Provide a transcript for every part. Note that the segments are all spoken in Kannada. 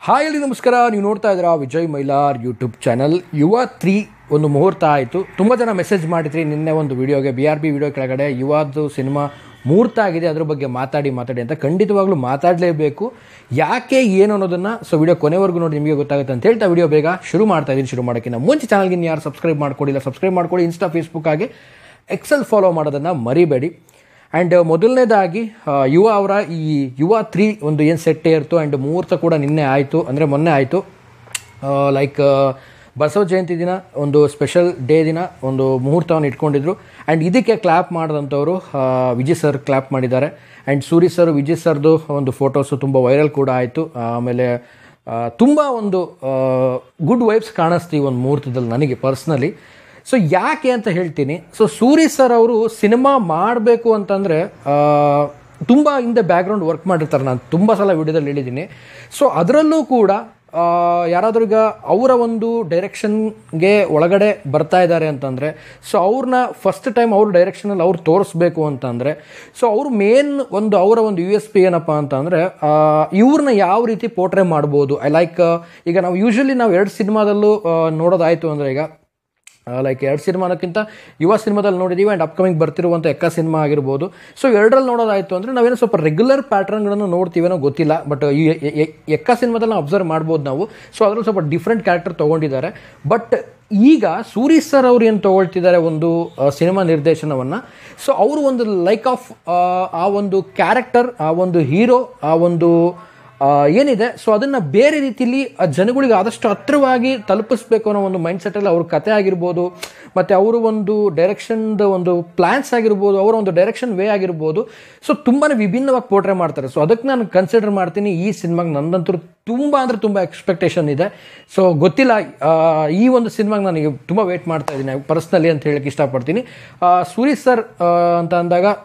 ಹಾಯ್ ಎಲ್ಲಿ ನಮಸ್ಕಾರ. ನೀವು ನೋಡ್ತಾ ಇದ್ದೀರಾ ವಿಜಯ್ ಮೈಲಾರ್ ಯೂಟ್ಯೂಬ್ ಚಾನಲ್. ಯುವ 3 ಒಂದು ಮುಹೂರ್ತ ಆಯಿತು. ತುಂಬ ಜನ ಮೆಸೇಜ್ ಮಾಡಿದ್ರಿ ನಿನ್ನೆ ಒಂದು ವಿಡಿಯೋಗೆ, BRB ವಿಡಿಯೋ ಕೆಳಗಡೆ ಯುವದು ಸಿನಿಮಾ ಮುಹೂರ್ತ ಆಗಿದೆ, ಅದ್ರ ಬಗ್ಗೆ ಮಾತಾಡಿ ಅಂತ. ಖಂಡಿತವಾಗ್ಲೂ ಮಾತಾಡಲೇಬೇಕು. ಯಾಕೆ ಏನು ಅನ್ನೋದನ್ನು ವಿಡಿಯೋ ಕೊನೆವರೆಗೂ ನೋಡಿ, ನಿಮಗೆ ಗೊತ್ತಾಗುತ್ತೆ ಅಂತ ಹೇಳ್ತಾ ವಿಡಿಯೋ ಬೇಗ ಶುರು ಮಾಡ್ತಾ ಇದ್ದೀನಿ. ಶುರು ಮಾಡೋಕ್ಕಿಂತ ಮುಂಚೆ ಚಾನಲ್ಗೆ ಯಾರು ಸಬ್ಸ್ಕ್ರೈಬ್ ಮಾಡ್ಕೊಂಡಿಲ್ಲ ಸಬ್ಸ್ಕ್ರೈಬ್ ಮಾಡ್ಕೊಳ್ಳಿ. ಇನ್ಸ್ಟಾ, ಫೇಸ್ಬುಕ್ ಹಾಗೆ ಎಕ್ಸೆಲ್ ಫಾಲೋ ಮಾಡೋದನ್ನು ಮರಿಬೇಡಿ. ಆ್ಯಂಡ್ ಮೊದಲನೇದಾಗಿ ಯುವ ಅವರ ಈ ಯುವ 3 ಒಂದು ಏನು ಸೆಟ್ ಇರ್ತು ಆ್ಯಂಡ್ ಮುಹೂರ್ತ ಕೂಡ ನಿನ್ನೆ ಆಯಿತು, ಅಂದರೆ ಮೊನ್ನೆ ಆಯಿತು. ಲೈಕ್ ಬಸವ ಜಯಂತಿ ದಿನ ಒಂದು ಸ್ಪೆಷಲ್ ಡೇ ದಿನ ಒಂದು ಮುಹೂರ್ತವನ್ನು ಇಟ್ಕೊಂಡಿದ್ರು. ಆ್ಯಂಡ್ ಇದಕ್ಕೆ ಕ್ಲ್ಯಾಪ್ ಮಾಡಿದಂಥವರು ವಿಜಯ್ ಸರ್ ಕ್ಲ್ಯಾಪ್ ಮಾಡಿದ್ದಾರೆ. ಆ್ಯಂಡ್ ಸೂರಿ ಸರ್, ವಿಜಯ್ ಸರ್ದು ಒಂದು ಫೋಟೋಸು ತುಂಬ ವೈರಲ್ ಕೂಡ ಆಯಿತು. ಆಮೇಲೆ ತುಂಬ ಒಂದು ಗುಡ್ ವೈಬ್ಸ್ ಕಾಣಿಸ್ತು ಈ ಒಂದು ಮುಹೂರ್ತದಲ್ಲಿ ನನಗೆ ಪರ್ಸ್ನಲಿ. ಯಾಕೆ ಅಂತ ಹೇಳ್ತೀನಿ. ಸೂರಿ ಸರ್ ಅವರು ಸಿನಿಮಾ ಮಾಡಬೇಕು ಅಂತಂದರೆ ತುಂಬ ಹಿಂದೆ ಬ್ಯಾಕ್ಗ್ರೌಂಡ್ ವರ್ಕ್ ಮಾಡಿರ್ತಾರೆ. ನಾನು ತುಂಬ ಸಲ ವಿಡಿಯೋದಲ್ಲಿ ಹೇಳಿದ್ದೀನಿ. ಅದರಲ್ಲೂ ಕೂಡ ಯಾರಾದರೂ ಈಗ ಅವರ ಒಂದು ಡೈರೆಕ್ಷನ್ಗೆ ಒಳಗಡೆ ಬರ್ತಾ ಇದ್ದಾರೆ ಅಂತಂದರೆ ಅವ್ರನ್ನ ಫಸ್ಟ್ ಟೈಮ್ ಅವ್ರ ಡೈರೆಕ್ಷನಲ್ಲಿ ಅವ್ರು ತೋರಿಸ್ಬೇಕು ಅಂತಂದರೆ ಅವ್ರು ಮೇನ್ ಒಂದು ಅವರ ಒಂದು USP ಏನಪ್ಪ ಅಂತಂದರೆ ಇವ್ರನ್ನ ಯಾವ ರೀತಿ ಪೋರ್ಟ್ರೇ ಮಾಡ್ಬೋದು. ಲೈಕ್ ಈಗ ನಾವು ಯೂಶ್ವಲಿ ನಾವು 2 ಸಿನಿಮಾದಲ್ಲೂ ನೋಡೋದಾಯಿತು ಅಂದರೆ, ಈಗ ಲೈಕ್ 2 ಸಿನಿಮಾಕ್ಕಿಂತ ಯುವ ಸಿನಿಮಾದಲ್ಲಿ ನೋಡಿದ್ದೀವಿ ಆ್ಯಂಡ್ ಅಪ್ಕಮಿಂಗ್ ಬರ್ತಿರುವಂಥ ಎಕ್ಕ ಸಿನಿಮಾ ಆಗಿರ್ಬೋದು. ಎರಡರಲ್ಲಿ ನೋಡೋದಾಯಿತು ಅಂದರೆ ನಾವೇನೋ ಸ್ವಲ್ಪ ರೆಗ್ಯುಲರ್ ಪ್ಯಾಟ್ರನ್ಗಳನ್ನು ನೋಡ್ತೀವೇನೋ ಗೊತ್ತಿಲ್ಲ. ಬಟ್ ಈ ಎಕ್ಕ ಸಿನಿಮಾದಲ್ಲಿ ನಾವು ಅಬ್ಸರ್ವ್ ಮಾಡ್ಬೋದು ನಾವು. ಅದರಲ್ಲಿ ಸ್ವಲ್ಪ ಡಿಫ್ರೆಂಟ್ ಕ್ಯಾರೆಕ್ಟರ್ ತೊಗೊಂಡಿದ್ದಾರೆ. ಬಟ್ ಈಗ ಸೂರಿ ಸರ್ ಅವ್ರು ಏನು ತೊಗೊಳ್ತಿದ್ದಾರೆ ಒಂದು ಸಿನಿಮಾ ನಿರ್ದೇಶನವನ್ನು. ಅವರು ಒಂದು ಲೈಕ್ ಆಫ್ ಆ ಒಂದು ಕ್ಯಾರೆಕ್ಟರ್, ಆ ಒಂದು ಹೀರೋ, ಆ ಒಂದು ಏನಿದೆ ಅದನ್ನು ಬೇರೆ ರೀತಿಯಲ್ಲಿ ಜನಗಳಿಗೆ ಆದಷ್ಟು ಹತ್ತಿರವಾಗಿ ತಲುಪಿಸ್ಬೇಕು ಅನ್ನೋ ಒಂದು ಮೈಂಡ್ಸೆಟ್ಟಲ್ಲಿ ಅವ್ರ ಕತೆ ಆಗಿರ್ಬೋದು, ಮತ್ತು ಅವರು ಒಂದು ಡೈರೆಕ್ಷನ್ದು ಒಂದು ಪ್ಲ್ಯಾನ್ಸ್ ಆಗಿರ್ಬೋದು, ಅವರ ಒಂದು ಡೈರೆಕ್ಷನ್ ವೇ ಆಗಿರ್ಬೋದು. ತುಂಬಾ ವಿಭಿನ್ನವಾಗಿ ಪೋರ್ಟ್ರೇ ಮಾಡ್ತಾರೆ. ಅದಕ್ಕೆ ನಾನು ಕನ್ಸಿಡರ್ ಮಾಡ್ತೀನಿ ಈ ಸಿನಿಮಾಗೆ. ನಂದಂತೂ ತುಂಬ ಅಂದರೆ ತುಂಬ ಎಕ್ಸ್ಪೆಕ್ಟೇಷನ್ ಇದೆ. ಗೊತ್ತಿಲ್ಲ, ಈ ಒಂದು ಸಿನಿಮಾಗೆ ನಾನು ತುಂಬ ವೇಟ್ ಮಾಡ್ತಾ ಇದ್ದೀನಿ ಪರ್ಸ್ನಲಿ ಅಂತ ಹೇಳಕ್ಕೆ ಇಷ್ಟಪಡ್ತೀನಿ. ಸೂರಿ ಸರ್ ಅಂತ ಅಂದಾಗ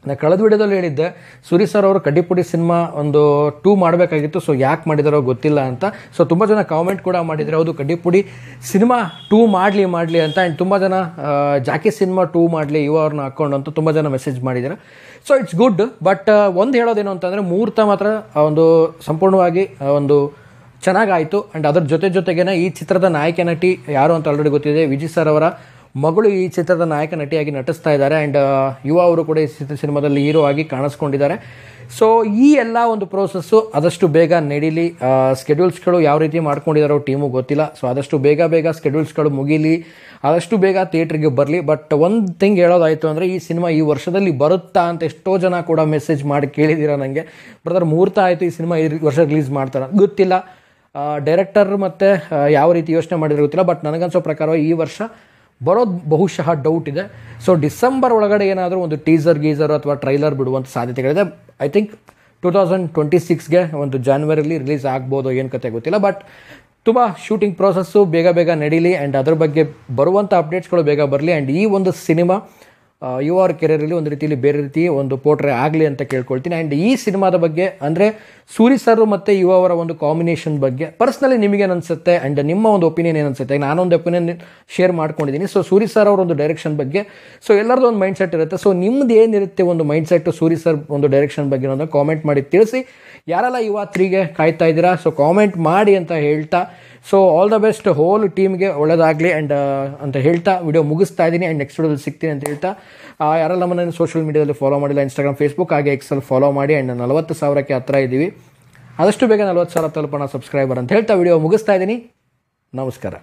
ನಾನು ಕಳೆದ ವಿಡಿಯೋದಲ್ಲಿ ಹೇಳಿದ್ದೆ, ಸೂರಿ ಸರ್ ಅವರು ಕಡ್ಡಿಪುಡಿ ಸಿನಿಮಾ ಒಂದು 2 ಮಾಡಬೇಕಾಗಿತ್ತು. ಯಾಕೆ ಮಾಡಿದಾರೋ ಗೊತ್ತಿಲ್ಲ ಅಂತ. ತುಂಬ ಜನ ಕಾಮೆಂಟ್ ಕೂಡ ಮಾಡಿದರೆ, ಹೌದು ಕಡ್ಡಿಪುಡಿ ಸಿನಿಮಾ 2 ಮಾಡಲಿ ಅಂತ. ಆ್ಯಂಡ್ ತುಂಬ ಜನ ಜಾಕಿ ಸಿನಿಮಾ 2 ಮಾಡಲಿ ಯುವ ಅವ್ರನ್ನ ಹಾಕ್ಕೊಂಡು ಅಂತ ತುಂಬ ಜನ ಮೆಸೇಜ್ ಮಾಡಿದ್ದಾರೆ. It's good. ಬಟ್ ಒಂದು ಹೇಳೋದೇನು ಅಂತಂದರೆ, ಮುಹೂರ್ತ ಮಾತ್ರ ಒಂದು ಸಂಪೂರ್ಣವಾಗಿ ಒಂದು ಚೆನ್ನಾಗಾಯಿತು. ಆ್ಯಂಡ್ ಅದ್ರ ಜೊತೆಗೇನೆ ಈ ಚಿತ್ರದ ನಾಯಕ ನಟಿ ಯಾರು ಅಂತ ಆಲ್ರೆಡಿ ಗೊತ್ತಿದೆ. ವಿಜಯ್ ಸರ್ ಅವರ ಮಗಳು ಈ ಚಿತ್ರದ ನಾಯಕ ನಟಿಯಾಗಿ ನಟಿಸ್ತಾ ಇದ್ದಾರೆ. ಆ್ಯಂಡ್ ಯುವ ಅವರು ಕೂಡ ಈ ಸಿನಿಮಾದಲ್ಲಿ ಹೀರೋ ಆಗಿ ಕಾಣಿಸ್ಕೊಂಡಿದ್ದಾರೆ. ಈ ಎಲ್ಲ ಒಂದು ಪ್ರೋಸೆಸ್ಸು ಆದಷ್ಟು ಬೇಗ ನಡೀಲಿ. ಸ್ಕೆಡ್ಯೂಲ್ಸ್ಗಳು ಯಾವ ರೀತಿ ಮಾಡ್ಕೊಂಡಿದ್ದಾರೋ ಟೀಮು ಗೊತ್ತಿಲ್ಲ. ಆದಷ್ಟು ಬೇಗ ಸ್ಕೆಡ್ಯೂಲ್ಸ್ಗಳು ಮುಗೀಲಿ, ಆದಷ್ಟು ಬೇಗ ಥಿಯೇಟ್ರಿಗೆ ಬರಲಿ. ಬಟ್ ಒಂದು ಥಿಂಗ್ ಹೇಳೋದಾಯಿತು ಅಂದರೆ, ಈ ಸಿನಿಮಾ ಈ ವರ್ಷದಲ್ಲಿ ಬರುತ್ತಾ ಅಂತ ಎಷ್ಟೋ ಜನ ಕೂಡ ಮೆಸೇಜ್ ಮಾಡಿ ಕೇಳಿದ್ದೀರಾ ನನಗೆ. ಬ್ರದರ್ ಮುಹೂರ್ತ ಆಯಿತು, ಈ ಸಿನಿಮಾ ಈ ವರ್ಷ ರಿಲೀಸ್ ಮಾಡ್ತಾರೆ ಗೊತ್ತಿಲ್ಲ. ಡೈರೆಕ್ಟರ್ ಮತ್ತು ಯಾವ ರೀತಿ ಯೋಚನೆ ಮಾಡಿದ್ರೆ ಗೊತ್ತಿಲ್ಲ. ಬಟ್ ನನಗನ್ಸೋ ಪ್ರಕಾರ ಈ ವರ್ಷ ಬರೋದು ಬಹುಶಃ ಡೌಟ್ ಇದೆ. ಡಿಸೆಂಬರ್ ಒಳಗಡೆ ಏನಾದರೂ ಒಂದು ಗೀಸರ್ ಅಥವಾ ಟ್ರೈಲರ್ ಬಿಡುವಂಥ ಸಾಧ್ಯತೆಗಳಿದೆ. ಐ ಥಿಂಕ್ 2026ಗೆ ಒಂದು ಜಾನ್ವರಿಲಿ ರಿಲೀಸ್ ಆಗ್ಬೋದು, ಏನು ಕತೆ ಗೊತ್ತಿಲ್ಲ. ಬಟ್ ತುಂಬ ಶೂಟಿಂಗ್ ಪ್ರೋಸೆಸ್ಸು ಬೇಗ ನಡೀಲಿ. ಆ್ಯಂಡ್ ಅದ್ರ ಬಗ್ಗೆ ಬರುವಂಥ ಅಪ್ಡೇಟ್ಸ್ಗಳು ಬೇಗ ಬರಲಿ. ಆ್ಯಂಡ್ ಈ ಒಂದು ಸಿನಿಮಾ ಯುವ ಅವ್ರ ಕೆರಿಯರಲ್ಲಿ ಒಂದು ರೀತಿಯಲ್ಲಿ ಬೇರೆ ರೀತಿ ಒಂದು ಪೋರ್ಟ್ರೇ ಆಗಲಿ ಅಂತ ಕೇಳ್ಕೊಳ್ತೀನಿ. ಆ್ಯಂಡ್ ಈ ಸಿನಿಮಾದ ಬಗ್ಗೆ ಅಂದರೆ ಸೂರಿ ಸರ್ ಮತ್ತು ಯುವ ಅವರ ಒಂದು ಕಾಂಬಿನೇಷನ್ ಬಗ್ಗೆ ಪರ್ಸ್ನಲಿ ನಿಮಗೇನು ಅನಿಸುತ್ತೆ ಆ್ಯಂಡ್ ನಿಮ್ಮ ಒಂದು ಒಪಿನಿಯನ್ ಏನು ಅನಿಸುತ್ತೆ? ನಾನೊಂದು ಒಪಿನಿಯನ್ ಶೇರ್ ಮಾಡ್ಕೊಂಡಿದ್ದೀನಿ. ಸೂರಿ ಸರ್ ಅವರ ಒಂದು ಡೈರೆಕ್ಷನ್ ಬಗ್ಗೆ ಎಲ್ಲರದ್ದು ಒಂದು ಮೈಂಡ್ಸೆಟ್ ಇರುತ್ತೆ. ನಿಮ್ದು ಏನಿರುತ್ತೆ ಒಂದು ಮೈಂಡ್ಸೆಟ್ಟು ಸೂರಿ ಸರ್ ಒಂದು ಡೈರೆಕ್ಷನ್ ಬಗ್ಗೆ ಅನ್ನೋದನ್ನ ಕಾಮೆಂಟ್ ಮಾಡಿ ತಿಳಿಸಿ. ಯಾರೆಲ್ಲ ಯುವ 3ಗೆ ಕಾಯ್ತಾ ಇದ್ದೀರಾ ಕಾಮೆಂಟ್ ಮಾಡಿ ಅಂತ ಹೇಳ್ತಾ, ಆಲ್ ದ ಬೆಸ್ಟ್ ಹೋಲ್ ಟೀಮ್ಗೆ ಒಳ್ಳೇದಾಗಲಿ ಆ್ಯಂಡ್ ಅಂತ ಹೇಳ್ತಾ ವಿಡಿಯೋ ಮುಗಿಸ್ತಾ ಇದ್ದೀನಿ. ಆ್ಯಂಡ್ ನೆಕ್ಸ್ಟ್ ವಿಡಿಯೋದಲ್ಲಿ ಸಿಗ್ತೀನಿ ಅಂತ ಹೇಳ್ತಾ, ಯಾರೆಲ್ಲ ನಮ್ಮನ್ನು ಸೋಷಿಯಲ್ ಮೀಡಿಯಾದಲ್ಲಿ ಫಾಲೋ ಮಾಡಿಲ್ಲ, ಇನ್ಸ್ಟಾಗ್ರಾಮ್, ಫೇಸ್ಬುಕ್ ಹಾಗೆ ಎಕ್ಸೆಲ್ ಫಾಲೋ ಮಾಡಿ. ಆ್ಯಂಡ್ 40,000ಕ್ಕೆ ಹತ್ರ ಇದ್ದೀವಿ. ಆದಷ್ಟು ಬೇಗ 40,000 ತಲುಪೋಣ ಸಬ್ಸ್ಕ್ರೈಬರ್ ಅಂತ ಹೇಳ್ತಾ ವಿಡಿಯೋ ಮುಗಿಸ್ತಾ ಇದ್ದೀನಿ. ನಮಸ್ಕಾರ.